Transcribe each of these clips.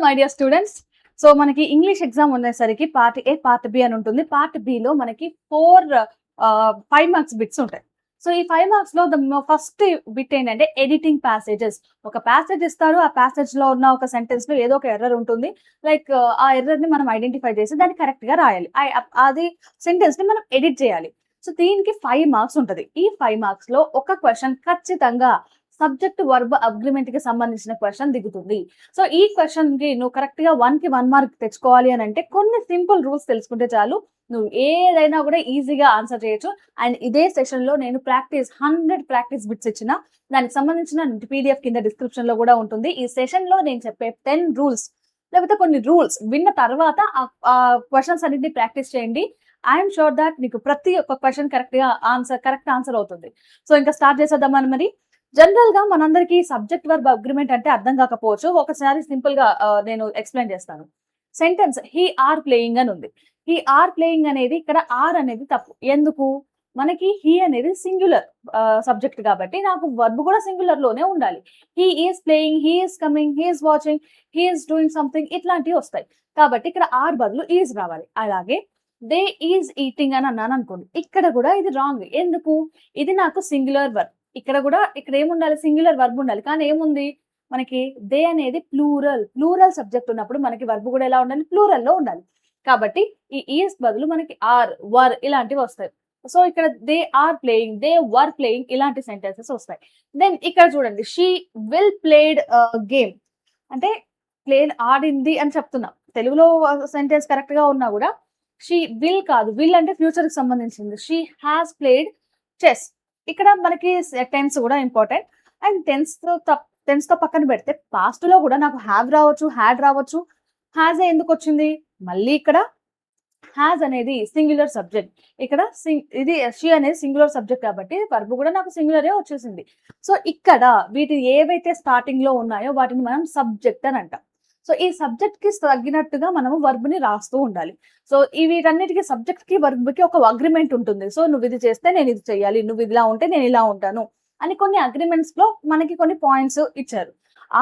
My dear students. So మనకి English exam ఉండేసరికి part A, part B అని ఉంటుంది. పార్ట్ బిలో మనకి 5 మార్క్స్ బిట్స్ ఉంటాయి. సో ఈ 5 మార్క్స్ లో ఫస్ట్ బిట్ ఏంటంటే ఎడిటింగ్ ప్యాసేజెస్. ఒక ప్యాసేజ్ ఇస్తారు, ఆ ప్యాసేజ్ లో ఉన్న ఒక సెంటెన్స్ లో ఏదో ఒక ఎర్రర్ ఉంటుంది. లైక్ ఆ ఎర్రర్ ని మనం ఐడెంటిఫై చేసి దాన్ని కరెక్ట్ గా రాయాలి. అది సెంటెన్స్ ని మనం ఎడిట్ చేయాలి. సో దీనికి 5 మార్క్స్ ఉంటది. ఈ 5 మార్క్స్ లో ఒక క్వశ్చన్ ఖచ్చితంగా సబ్జెక్ట్ వర్బ్ అగ్రిమెంట్ కి సంబంధించిన క్వశ్చన్ దిగుతుంది. సో ఈ క్వశ్చన్ కి నువ్వు కరెక్ట్ గా 1 కి 1 మార్క్ తెచ్చుకోవాలి అని అంటే కొన్ని సింపుల్ రూల్స్ తెలుసుకుంటే చాలు, నువ్వు ఏదైనా కూడా ఈజీగా ఆన్సర్ చేయొచ్చు. అండ్ ఇదే సెషన్ లో నేను 100 ప్రాక్టీస్ బిట్స్ ఇచ్చిన, దానికి సంబంధించిన పీడిఎఫ్ కింద డిస్క్రిప్షన్ లో కూడా ఉంటుంది. ఈ సెషన్ లో నేను చెప్పే 10 రూల్స్ లేకపోతే కొన్ని రూల్స్ విన్న తర్వాత ఆ క్వశ్చన్స్ అన్నింటినీ ప్రాక్టీస్ చేయండి. ఐఎమ్ షూర్ దాట్ మీకు ప్రతి ఒక్క క్వశ్చన్ కరెక్ట్ ఆన్సర్ అవుతుంది. సో ఇంకా స్టార్ట్ చేసేద్దామని. మరి జనరల్ గా మనందరికి సబ్జెక్ట్ వర్బ్ అగ్రిమెంట్ అంటే అర్థం కాకపోవచ్చు. ఒకసారి సింపుల్ గా నేను ఎక్స్ప్లెయిన్ చేస్తాను. సెంటెన్స్ హీ ఆర్ ప్లేయింగ్ అని ఉంది. హీ ఆర్ ప్లేయింగ్ అనేది ఇక్కడ ఆర్ అనేది తప్పు. ఎందుకు? మనకి హీ అనేది సింగులర్ సబ్జెక్ట్ కాబట్టి నాకు వర్బ్ కూడా సింగులర్ లోనే ఉండాలి. He is playing, he is coming, he is watching, he is doing something ఇట్లాంటివి వస్తాయి. కాబట్టి ఇక్కడ ఆర్ బదులు ఈజ్ రావాలి. అలాగే దే ఈజ్ ఈటింగ్ అని అన్నాను అనుకోండి, ఇక్కడ కూడా ఇది రాంగ్. ఎందుకు? ఇది నాకు సింగులర్ వర్బ్. ఇక్కడ ఏముండాలి? సింగులర్ వర్బ్ ఉండాలి. కానీ ఏముంది మనకి? దే అనేది ప్లూరల్ సబ్జెక్ట్ ఉన్నప్పుడు మనకి వర్బ్ కూడా ఎలా ఉండాలి? ప్లూరల్ లో ఉండాలి. కాబట్టి ఈ ఈస్ బదులు మనకి ఆర్, వర్ ఇలాంటివి వస్తాయి. సో ఇక్కడ they are playing, they were playing ఇలాంటి సెంటెన్సెస్ వస్తాయి. దెన్ ఇక్కడ చూడండి, షీ విల్ ప్లేడ్ గేమ్ అంటే ప్లేడ్ ఆడింది అని చెప్తున్నాం. తెలుగులో సెంటెన్స్ కరెక్ట్ గా ఉన్నా కూడా షీ విల్ కాదు, విల్ అంటే ఫ్యూచర్ కి సంబంధించింది. She has played chess. ఇక్కడ మనకి టెన్స్ కూడా ఇంపార్టెంట్. అండ్ టెన్స్ తో పక్కన పెడితే పాస్ట్ లో కూడా నాకు హ్యావ్ రావచ్చు, హ్యాడ్ రావచ్చు. హ్యాజ్ ఎందుకు వచ్చింది? మళ్ళీ ఇక్కడ హ్యాజ్ అనేది సింగులర్ సబ్జెక్ట్. ఇక్కడ ఇది షీ అనేది సింగులర్ సబ్జెక్ట్ కాబట్టి వర్బ్ కూడా నాకు సింగులరే వచ్చేసింది. సో ఇక్కడ వీటి ఏవైతే స్టార్టింగ్ లో ఉన్నాయో వాటిని మనం సబ్జెక్ట్ అని అంటాం. సో ఈ సబ్జెక్ట్ కి తగ్గినట్టుగా మనము వర్బ్ ని రాస్తూ ఉండాలి. సో వీటన్నిటికీ సబ్జెక్ట్ కి వర్బ్ కి ఒక అగ్రిమెంట్ ఉంటుంది. సో నువ్వు ఇది చేస్తే నేను ఇది చేయాలి, నువ్వు ఇలా ఉంటే నేను ఇలా ఉంటాను అని కొన్ని అగ్రిమెంట్స్ లో మనకి కొన్ని పాయింట్స్ ఇచ్చారు.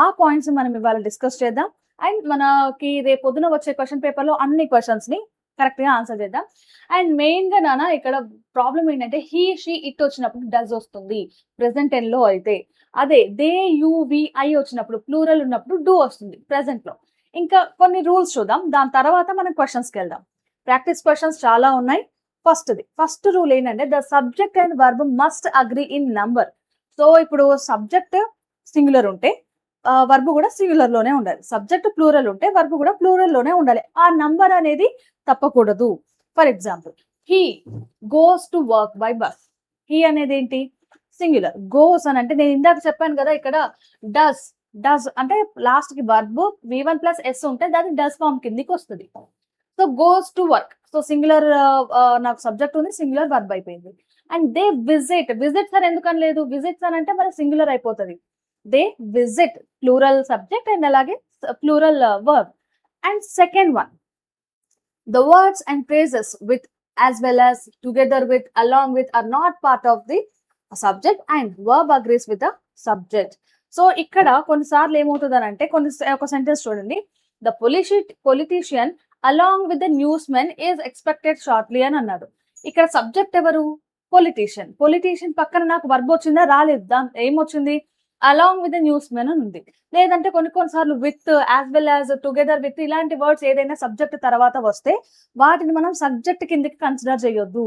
ఆ పాయింట్స్ మనం ఇవాళ డిస్కస్ చేద్దాం. అండ్ మనకి రేపు పొద్దున వచ్చే క్వశ్చన్ పేపర్ లో అన్ని క్వశ్చన్స్ ని కరెక్ట్ గా ఆన్సర్ చేద్దాం. అండ్ మెయిన్ గా నాన్న ఇక్కడ ప్రాబ్లం ఏంటంటే హీ, షీ, ఇట్ వచ్చినప్పుడు డస్ వస్తుంది ప్రెసెంట్ టెన్ లో అయితే. అదే దే, యు, వి, ఐ వచ్చినప్పుడు ప్లూరల్ ఉన్నప్పుడు డూ వస్తుంది ప్రెసెంట్ లో. ఇంకా కొన్ని రూల్స్ చూద్దాం, దాని తర్వాత మనం క్వశ్చన్స్కి వెళ్దాం. ప్రాక్టీస్ క్వశ్చన్స్ చాలా ఉన్నాయి. ఫస్ట్ రూల్ ఏంటంటే the subject and verb must agree in number. So ఇప్పుడు సబ్జెక్ట్ సింగులర్ ఉంటే వర్బ్ కూడా సింగులర్ లోనే ఉండాలి. సబ్జెక్ట్ ప్లూరల్ ఉంటే వర్బ్ కూడా ప్లూరల్ లోనే ఉండాలి. ఆ నంబర్ అనేది తప్పకూడదు. For example, he goes to work by bus. He అనేది ఏంటి? సింగులర్. గోస్ అని అంటే నేను ఇందాక చెప్పాను కదా, ఇక్కడ డస్ అంటే లాస్ట్ కి వర్బ్ V1 + S ఉంటే దాని డస్ ఫామ్ కిందికి వస్తుంది. So goes to work. So singular నాకు సబ్జెక్ట్ ఉంది, సింగులర్ వర్బ్ అయిపోయింది. అండ్ దే విజిట్స్ అని ఎందుకని లేదు? విజిట్స్ అని అంటే మన సింగులర్ అయిపోతుంది. They visit plural subject and అలాగే plural verb. And second one, the words and phrases with, as well as, together with, along with are not part of the subject and verb agrees with the subject. So ఇక్కడ కొన్నిసార్లు ఏమవుతుంది అని అంటే ఒక sentence చూడండి, the politician along with the news men is expected shortly అని అన్నాడు. ఇక్కడ సబ్జెక్ట్ ఎవరు? పొలిటీషియన్ పక్కన నాకు వర్బ్ వచ్చిందా? రాలేదు. ఏమొచ్చింది? Along with the news men అని ఉంది. లేదంటే కొన్నిసార్లు with, as well as, together with ఇలాంటి వర్డ్స్ ఏదైనా సబ్జెక్ట్ తర్వాత వస్తే వాటిని మనం సబ్జెక్ట్ కిందకి కన్సిడర్ చేయొద్దు.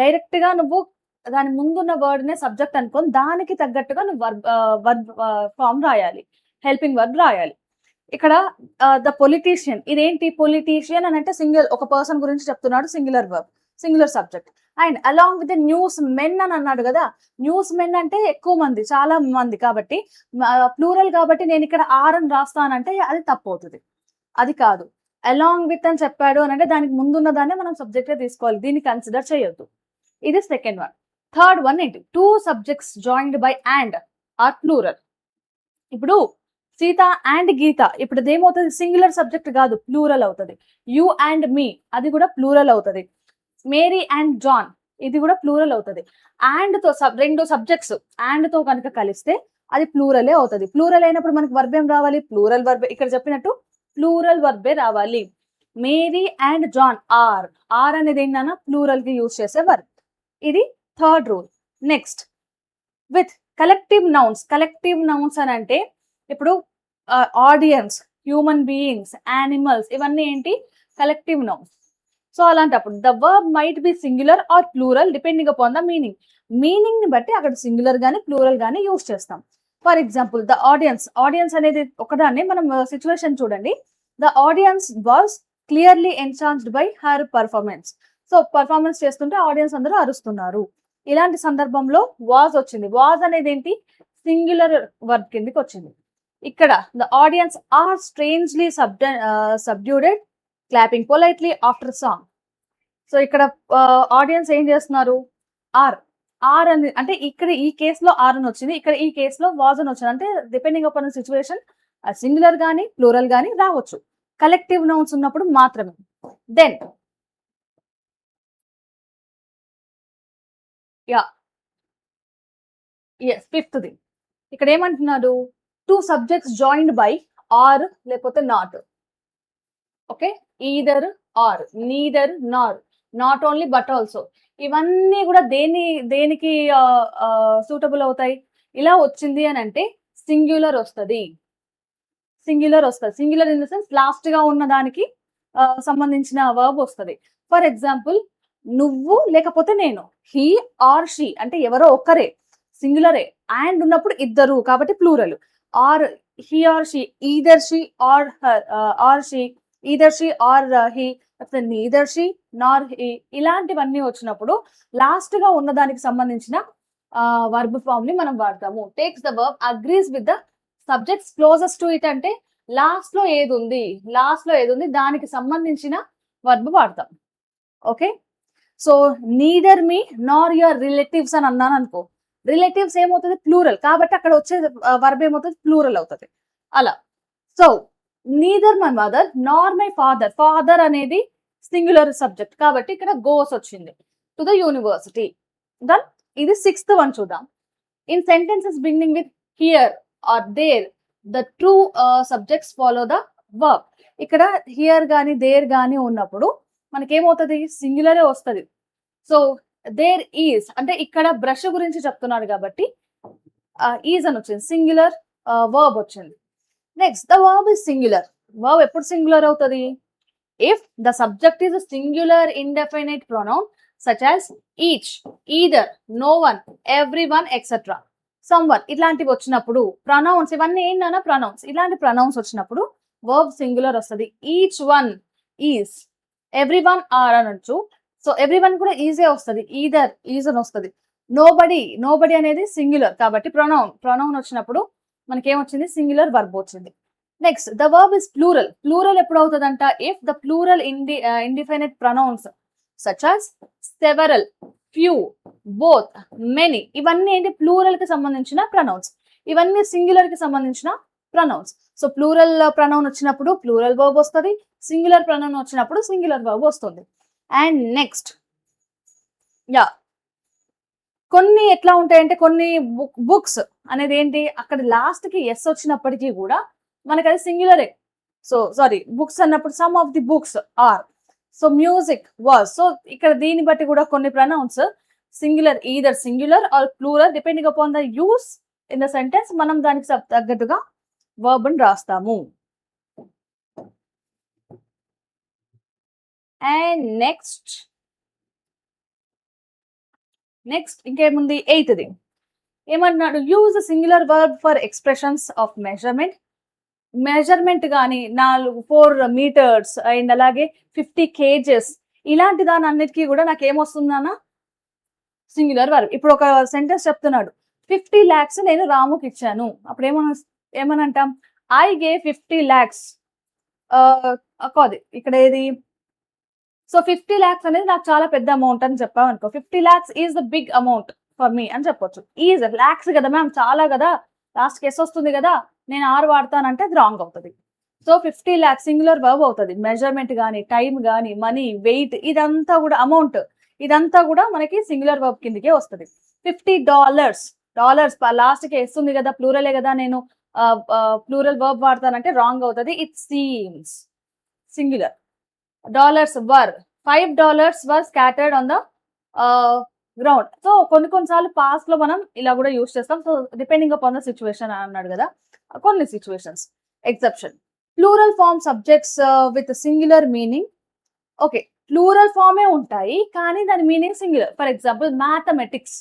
డైరెక్ట్ గా నువ్వు దాని ముందున్న వర్డ్ నే సబ్జెక్ట్ అనుకొని దానికి తగ్గట్టుగా నువ్వు వర్బ్ ఫామ్ రాయాలి, హెల్పింగ్ వర్బ్ రాయాలి. ఇక్కడ ద పొలిటీషియన్, ఇదేంటి? పొలిటీషియన్ అని అంటే ఒక పర్సన్ గురించి చెప్తున్నాడు, singular verb, singular subject. And along with news men అని అన్నాడు కదా, న్యూస్ మెన్ అంటే ఎక్కువ మంది, చాలా మంది కాబట్టి ప్లూరల్ కాబట్టి నేను ఇక్కడ ఆర్ అని రాస్తానంటే అది తప్పు అవుతుంది. అది కాదు. అలాంగ్ విత్ అని చెప్పాడు అని అంటే దానికి ముందున్న దాన్ని మనం సబ్జెక్ట్ తీసుకోవాలి, దీన్ని కన్సిడర్ చేయొద్దు. ఇది సెకండ్ వన్. థర్డ్ వన్ ఏంటి? 2 subjects joined by and are plural. ఇప్పుడు సీత అండ్ గీత, ఇప్పుడు అదేమవుతుంది? సింగులర్ సబ్జెక్ట్ కాదు, ప్లూరల్ అవుతుంది. యు అండ్ మీ, అది కూడా ప్లూరల్ అవుతుంది. మేరీ అండ్ జాన్, ఇది కూడా ప్లూరల్ అవుతుంది. అండ్ తో 2 సబ్జెక్ట్స్ అండ్ తో కనుక కలిస్తే అది ప్లూరలే అవుతుంది. ప్లూరల్ అయినప్పుడు మనకి వర్బ్ ఏం రావాలి? Plural verb. ఇక్కడ చెప్పినట్టు ప్లూరల్ వర్బే రావాలి. మేరీ అండ్ జాన్ ఆర్ అనేది ఏంటన్నా ప్లూరల్ కి యూజ్ చేసే వర్బ్. ఇది third rule. Next with collective nouns అని అంటే ఇప్పుడు ఆడియన్స్, హ్యూమన్ బీయింగ్స్, యానిమల్స్, ఇవన్నీ ఏంటి కలెక్టివ్ నౌన్స్. సో అలాంటప్పుడు the verb might be singular or plural depending upon the meaning ని బట్టి అక్కడ సింగులర్ గానీ ప్లూరల్ గానీ యూజ్ చేస్తాం. ఫర్ ఎగ్జాంపుల్ ద ఆడియన్స్ అనేది ఒకదాన్ని మనం సిచ్యువేషన్ చూడండి. The audience was clearly enchanted by her performance. So performance చేస్తుంటే ఆడియన్స్ అందరూ అరుస్తున్నారు. ఇలాంటి సందర్భంలో వాజ్ వచ్చింది. వాజ్ అనేది ఏంటి సింగులర్ వర్బ్ కిందకి వచ్చింది. ఇక్కడ the audience are strangely subdued clapping politely after song. So ఇక్కడ ఆడియన్స్ ఏం చేస్తున్నారు, ఆర్ అని అంటే ఇక్కడ ఈ కేసులో ఆర్ అని వచ్చింది, ఇక్కడ ఈ కేసులో వాజ్ అని వచ్చింది. అంటే డిపెండింగ్ అపాన్ సిచ్యువేషన్ సింగులర్ గానీ ప్లూరల్ గానీ రావచ్చు, కలెక్టివ్ నౌన్స్ ఉన్నప్పుడు మాత్రమే. దెన్ ఫిఫ్త్ది ఇక్కడ ఏమంటున్నాడు, two subjects joined by or లేకపోతే not. Okay, either or, neither nor, not only but also, ఇవన్నీ కూడా దేనికి సూటబుల్ అవుతాయి. ఇలా వచ్చింది అని అంటే సింగులర్ వస్తుంది. Singular in the sense last గా ఉన్న దానికి సంబంధించిన వర్బ్ వస్తుంది. ఫర్ ఎగ్జాంపుల్ నువ్వు లేకపోతే నేను, హీ ఆర్ షీ అంటే ఎవరో ఒక్కరే సింగులరే, అండ్ ఉన్నప్పుడు ఇద్దరు కాబట్టి plural. Or he or she, either she or her, or she, either she or he, neither she nor he, ఇలాంటివన్నీ వచ్చినప్పుడు లాస్ట్ గా ఉన్న దానికి సంబంధించిన వర్బ్ ఫామ్ ని మనం వాడతాము. Takes the verb, agrees with the subjects closest to it అంటే లాస్ట్ లో ఏది ఉంది దానికి సంబంధించిన వర్బ్ వాడతాం. Okay, so neither me Nar your relatives అని అన్నాను అనుకో, రిలేటివ్స్ ఏమవుతుంది ప్లూరల్ కాబట్టి అక్కడ వచ్చే వర్బ్ ఏమవుతుంది ప్లూరల్ అవుతుంది. అలా so neither my mother nor my father అనేది సింగులర్ సబ్జెక్ట్ కాబట్టి ఇక్కడ గోస్ వచ్చింది టు ద యూనివర్సిటీ. దెన్ ఇది సిక్స్త్ వన్ చూద్దాం. In sentences beginning with here or there the true subjects follow the verb. ఇక్కడ హియర్ గాని దేర్ గాని ఉన్నప్పుడు మనకేమవుతుంది సింగులరే వస్తుంది. సో దేర్ ఈజ్ అంటే ఇక్కడ బ్రష్ గురించి చెప్తున్నారు కాబట్టి ఈజ్ అని వచ్చింది, సింగులర్ వర్బ్ వచ్చింది. Next the verb is singular. Verb ఎప్పుడు సింగులర్ అవుతుంది, if the subject is singular indefinite pronoun such as each, either, no one, every one etcetera, some one, ఇట్లాంటివి వచ్చినప్పుడు ప్రొనౌన్స్, ఇవన్నీ ఏంటన్నా ప్రొనౌన్స్, ఇలాంటి ప్రొనౌన్స్ వచ్చినప్పుడు వర్బ్ సింగులర్ వస్తుంది. Each one is, every one are అనొచ్చు. సో ఎవ్రీ వన్ కూడా ఈజే వస్తుంది, ఈదర్ ఈజ్ అని వస్తుంది. నోబడి అనేది సింగులర్ కాబట్టి ప్రొనౌన్ వచ్చినప్పుడు మనకేమొచ్చింది సింగులర్ వర్బ్ వచ్చింది. Next the verb is plural ఎప్పుడు అవుతుందంట, if the plural indefinite pronouns such as several, few, both, many, ఇవన్నీ ఏంటి ప్లూరల్ కి సంబంధించిన ప్రొనౌన్స్, ఇవన్నీ సింగులర్ కి సంబంధించిన ప్రొనౌన్స్. సో ప్లూరల్ ప్రొనౌన్ వచ్చినప్పుడు ప్లూరల్ వర్బ్ వస్తుంది, సింగులర్ ప్రొనౌన్ వచ్చినప్పుడు సింగులర్ వర్బ్ వస్తుంది. అండ్ నెక్స్ట్ కొన్ని ఎట్లా ఉంటాయంటే కొన్ని బుక్స్ అనేది ఏంటి అక్కడ లాస్ట్ కి ఎస్ వచ్చినప్పటికీ కూడా మనకి అది సింగులరే. సో సారీ బుక్స్ అన్నప్పుడు some of the books are, so music was. So ఇక్కడ దీన్ని బట్టి కూడా కొన్ని pronouns singular, either singular or plural depending upon the use in the sentence. మనం దానికి తగ్గట్టుగా వర్బ్ ని రాస్తాము. అండ్ నెక్స్ట్ ఇంకేముంది, ఎయిత్ది ఏమంటున్నాడు, use singular verb for expressions of measurement కానీ 4 meters అండ్ అలాగే 50 kgs ఇలాంటి దాని అన్నిటికీ కూడా నాకు ఏమొస్తుందన్న సింగులర్ వర్బ్. ఇప్పుడు ఒక సెంటెన్స్ చెప్తున్నాడు, 50 lakhs నేను రాముకి ఇచ్చాను, అప్పుడు ఏమనంటాం ఐ గేవ్ 50 lakhs. కాదు ఇక్కడ ఏది, సో 50 lakhs అనేది నాకు చాలా పెద్ద అమౌంట్ అని చెప్పావు అనుకో, 50 lakhs is the big amount for me అని చెప్పొచ్చు. ఈజ్ లాక్స్ కదా మ్యామ్, చాలా కదా, లాస్ట్ కేసు వస్తుంది కదా, నేను ఆర్ వాడతానంటే అది రాంగ్ అవుతుంది. సో 50 lakhs సింగులర్ వర్బ్ అవుతుంది. మెజర్మెంట్ కానీ, టైం కానీ, మనీ, వెయిట్, ఇదంతా కూడా అమౌంట్, ఇదంతా కూడా మనకి సింగులర్ వర్బ్ కిందకే వస్తుంది. $50 లాస్ట్ కి వేస్తుంది కదా, ప్లూరలే కదా, నేను ప్లూరల్ వర్బ్ వాడతానంటే రాంగ్ అవుతుంది. It seems singular. Dollars were, $5 were scattered on the ground. So కొన్నిసార్లు పాస్ట్ లో మనం ఇలా కూడా యూస్ చేస్తాం. So depending upon the situation అన్నాడు కదా, కొన్ని situations exception. Plural form subjects with singular meaning. Okay, plural ఫార్మే ఉంటాయి కానీ దాని meaning singular. For example mathematics.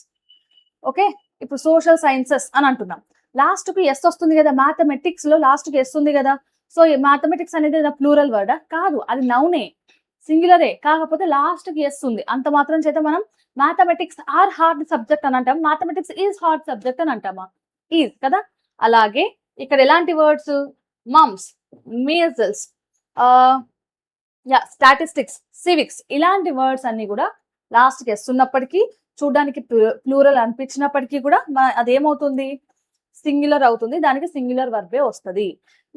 Okay, ఇప్పుడు సోషల్ సైన్సెస్ అని అంటున్నాం, లాస్ట్ కి ఎస్ వస్తుంది కదా, మ్యాథమెటిక్స్ లో లాస్ట్ కి ఎస్ ఉంది కదా. సో మ్యాథమెటిక్స్ అనేది ప్లూరల్ వర్డా కాదు, అది నౌనే, సింగులరే, కాకపోతే లాస్ట్ కి ఎస్ ఉంది. అంత మాత్రం చేత మనం మ్యాథమెటిక్స్ ఆర్ హార్డ్ సబ్జెక్ట్ అని అంటాం, మ్యాథమెటిక్స్ ఈజ్ హార్డ్ సబ్జెక్ట్ అని అంటామా? ఈజ్ కదా. అలాగే ఇక్కడ ఎలాంటి words, mumps, measles, statistics, civics, ఇలాంటి వర్డ్స్ అన్ని కూడా లాస్ట్ కి ఎస్ ఉన్నప్పటికీ, చూడడానికి ప్లూరల్ అనిపించినప్పటికీ కూడా అదేమవుతుంది, సింగులర్ అవుతుంది. దానికి సింగులర్ వర్బే వస్తుంది.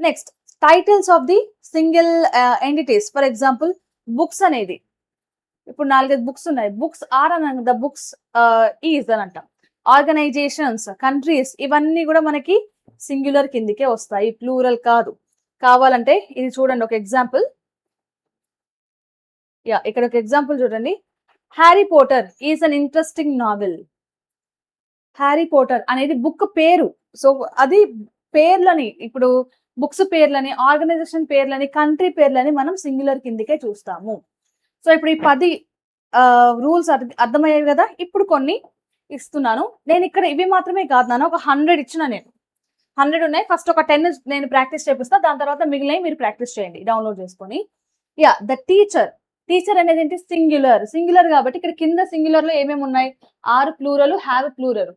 Next, titles of the single entities. For example books అనేది, ఇప్పుడు 4-5 బుక్స్ ఉన్నాయి, బుక్స్ ఆర్ అని, ద బుక్స్ ఈజ్ అని అంటాం. ఆర్గనైజేషన్స్, కంట్రీస్, ఇవన్నీ కూడా మనకి సింగులర్ కిందికే వస్తాయి, ప్లూరల్ కాదు. కావాలంటే ఇది చూడండి ఒక ఎగ్జాంపుల్. ఇక్కడ ఒక ఎగ్జాంపుల్ చూడండి. Harry Potter is an interesting novel. Harry Potter అనేది బుక్ పేరు. సో అది పేర్లని, ఇప్పుడు బుక్స్ పేర్లని, ఆర్గనైజేషన్ పేర్లని, కంట్రీ పేర్లని మనం సింగులర్ కిందికే చూస్తాము. సో ఇప్పుడు ఈ 10 రూల్స్ అర్థమయ్యాయి కదా. ఇప్పుడు కొన్ని ఇస్తున్నాను నేను, ఇక్కడ ఇవి మాత్రమే కాదు, నాన్న ఒక 100 ఇచ్చిన, నేను 100 ఉన్నాయి. ఫస్ట్ ఒక 10 నేను ప్రాక్టీస్ చేపిస్తా, దాని తర్వాత మిగిలినవి మీరు ప్రాక్టీస్ చేయండి డౌన్లోడ్ చేసుకొని. The teacher. టీచర్ అనేది ఏంటి, సింగులర్. సింగులర్ కాబట్టి ఇక్కడ కింద సింగులర్ లో ఏమేమి ఉన్నాయి, or plural, have plural.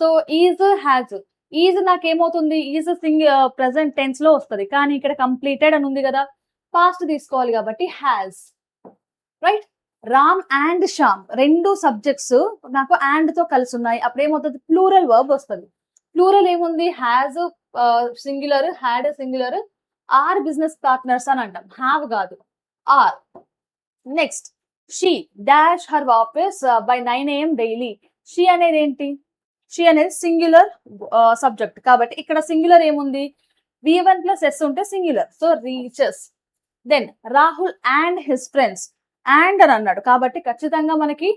So is, has. Is నాకేమవుతుంది, ఈజ్ ప్రెసెంట్ టెన్స్ లో వస్తుంది, కానీ ఇక్కడ కంప్లీటెడ్ అని ఉంది కదా, పాస్ట్ తీసుకోవాలి కాబట్టి has. Right. Ram and Shyam, 2 subjects నాకు అండ్ తో కలిసి ఉన్నాయి, అప్పుడు ఏమవుతుంది, ప్లూరల్ వర్బ్ వస్తుంది. ప్లూరల్ ఏముంది, has singular, had singular, are business partners అని అంటాం, హ్యావ్ కాదు, are. Next, she dash her office by 9 AM daily. She అనేది ఏంటి, షీ అనేది సింగులర్ సబ్జెక్ట్ కాబట్టి ఇక్కడ సింగులర్ ఏముంది, V1 + S ఉంటే సింగులర్, so reaches. Then Rahul and his friends, and అని అన్నాడు కాబట్టి ఖచ్చితంగా మనకి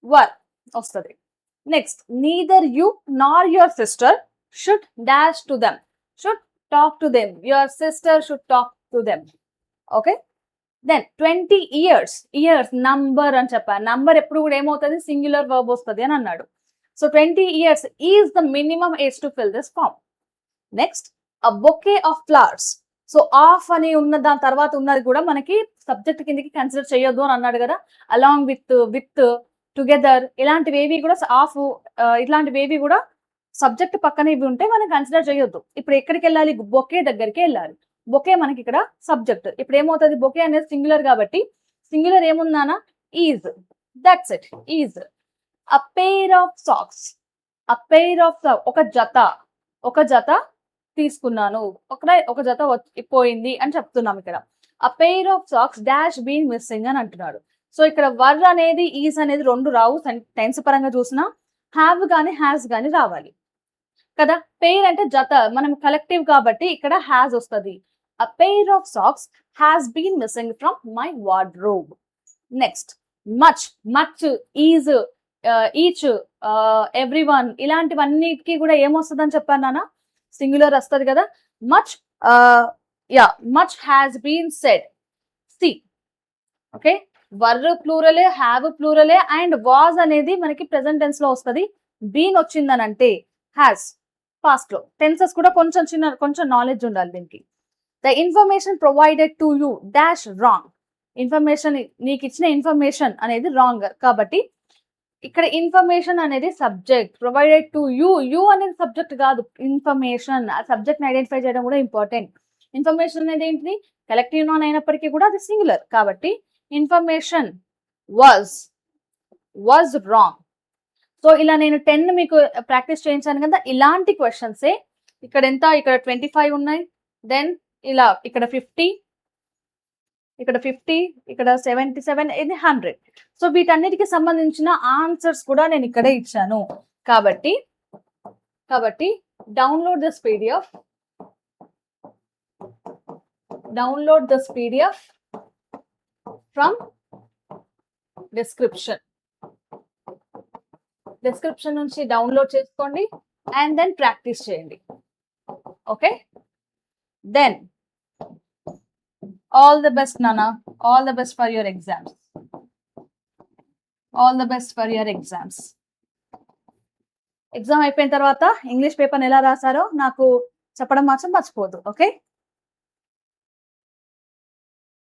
వర్ వస్తుంది. Next, neither you nor your sister should dash to them, should talk to them, your sister should talk to them. Okay. Then 20 years, years number అని చెప్పాను, number ఎప్పుడు కూడా ఏమవుతుంది, సింగులర్ వర్బ్ వస్తుంది అని అన్నాడు. So 20 years is the minimum age to fill this form. Next, a bouquet of flowers. So of అని ఉన్న దాని తర్వాత ఉన్నది కూడా మనకి సబ్జెక్ట్ కిందకి కన్సిడర్ చేయొద్దు అని అన్నాడు కదా. అలాంగ్ విత్, విత్, టుగెదర్, ఇలాంటివి ఏవి కూడా ఆఫ్, ఇట్లాంటివి ఏవి కూడా సబ్జెక్ట్ పక్కన ఇవి ఉంటే మనం కన్సిడర్ చేయొద్దు. ఇప్పుడు ఎక్కడికి వెళ్ళాలి, బొకే దగ్గరికి వెళ్ళాలి. బొకే మనకి ఇక్కడ సబ్జెక్ట్. ఇప్పుడు ఏమవుతుంది, బొకే అనేది సింగులర్ కాబట్టి సింగులర్ ఏముందానా, is. That's it, is. A pair of socks. A pair of socks, ఒక జత తీసుకున్నాను, ఒక జత పోయింది అని చెప్తున్నాం ఇక్కడ. A pair of socks dash been missing అని అంటున్నాడు. సో ఇక్కడ వర్ అనేది, ఈజ్ అనేది 2 రావు, టెన్స్ పరంగా చూసినా హ్యావ్ గానీ హ్యాస్ గానీ రావాలి కదా. పెయిర్ అంటే జత, మనం కలెక్టివ్ కాబట్టి ఇక్కడ హ్యాస్ వస్తుంది. A pair of socks has been missing from my wardrobe. Next, much, is, each, everyone, ఇలాంటివన్నిటికీ కూడా ఏమొస్తుంది అని చెప్పాను నాన్న, సింగులర్ వస్తుంది కదా. Much, much has been said. C. Okay, were ప్లూరలే, హ్యావ్ ప్లూరలే, అండ్ వాజ్ అనేది మనకి ప్రెసెంట్ టెన్స్ లో వస్తుంది. బీన్ వచ్చిందని అంటే హ్యాస్ పాస్ట్ లో. టెన్సెస్ కూడా కొంచెం నాలెడ్జ్ ఉండాలి దీనికి. The information provided to you dash wrong. Information, నీకు ఇచ్చిన ఇన్ఫర్మేషన్ అనేది రాంగ్ కాబట్టి ఇక్కడ ఇన్ఫర్మేషన్ అనేది subject, provided to you, you అనేది సబ్జెక్ట్ కాదు, ఇన్ఫర్మేషన్. ఆ సబ్జెక్ట్ ని ఐడెంటిఫై చేయడం కూడా ఇంపార్టెంట్. ఇన్ఫర్మేషన్ అనేది ఏంటిది, కలెక్టివ్ నౌన్ అయినప్పటికీ కూడా అది సింగులర్ కాబట్టి ఇన్ఫర్మేషన్ వాజ్ రాంగ్. సో ఇలా నేను 10 మీకు ప్రాక్టీస్ చేయించాను కదా, ఇలాంటి క్వశ్చన్సే ఇక్కడ ఎంత, ఇక్కడ 25 ఉన్నాయి, దెన్ ఇలా ఇక్కడ 50, ఇక్కడ 50, ఇక్కడ 77, ఇది 100. సో వీటన్నిటికి సంబంధించిన ఆన్సర్స్ కూడా నేను ఇక్కడే ఇచ్చాను కాబట్టి download this PDF. Download this PDF from description. Description నుంచి డౌన్లోడ్ చేసుకోండి and then ప్రాక్టీస్ చేయండి. Okay, then all the best Nana, all the best for your exams. All the best for your exams. Exam అయిపోయిన తర్వాత English paper ఎలా రాసారో నాకు చెప్పడం మాత్రం మర్చిపోదు. ఓకే.